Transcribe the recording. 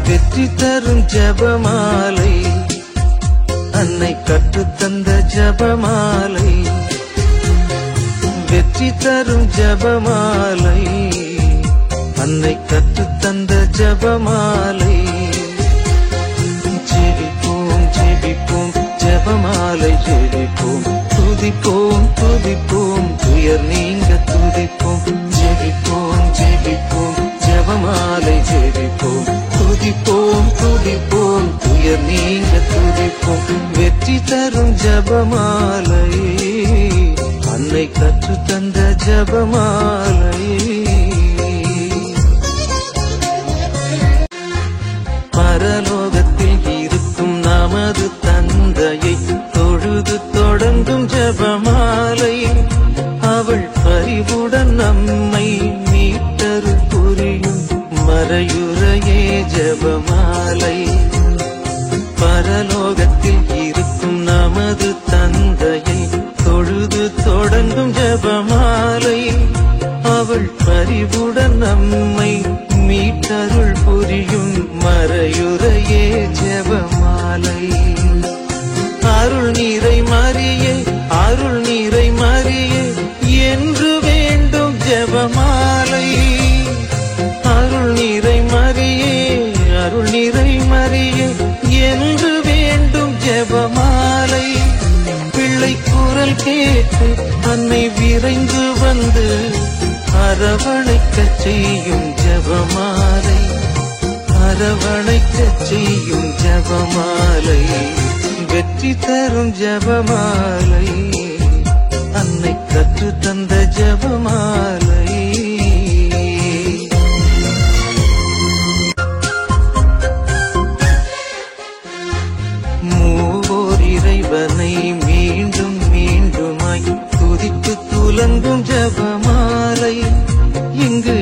வெற்றி தரும் ஜபமாலை, அன்னை கற்றுத்தந்த ஜபமாலை. வெற்றி தரும் ஜபமாலை, அன்னை கற்றுத்தந்த ஜபமாலை. ஜெபிப்போம் ஜெபிப்போம் ஜபமாலை ஜெபிப்போம், துதிப்போம் துதிப்போம் துயர் நீங்க துதிப்போம். ஜெபிப்போம் ஜெபிப்போம் ஜபமாலை ஜெபிப்போம், துதிப்போம் துதிப்போம் துயர் நீங்க துதிப்போம். வெற்றி தரும் ஜபமாலை, அன்னை கற்றுத்தந்த ஜபமாலை. பரலோகத்தில் இருக்கும் நமது தந்தையை தொழுது தொடங்கும் ஜபமாலை, அவள் பரிவுடன் நம்மை மீட்டருள் புரியும் மறையுறையே ஜபமாலை. பரலோகத்தில் இருக்கும் நமது தந்தையை தொழுது தொடங்கும் ஜபமாலை, அவள் பரிவுடன் நம்மை மீட்டருள் புரியும் மறையுறையே ஜபமாலை. அருள் நீரை மரியே அருள் நீரை மரியே என்று வேண்டும் ஜபமாலை. அருள் நீரை மரியே அருள் நீரை மரியே என்று வேண்டும் ஜபமாலை. பிள்ளை குரல் கேட்டு அன்னை விரைந்து வந்து அரவணைக்கச் செய்யும் ஜபமாலை, அரவணைக்கச் செய்யும் ஜபமாலை. வெற்றி தரும் ஜபமாலை, அன்னை கற்று தந்த ஜபமாலை. மூவோர் இறைவனை மீண்டும் மீண்டுமாய் துதித்து துலங்கும் ஜபமாலை, இங்கு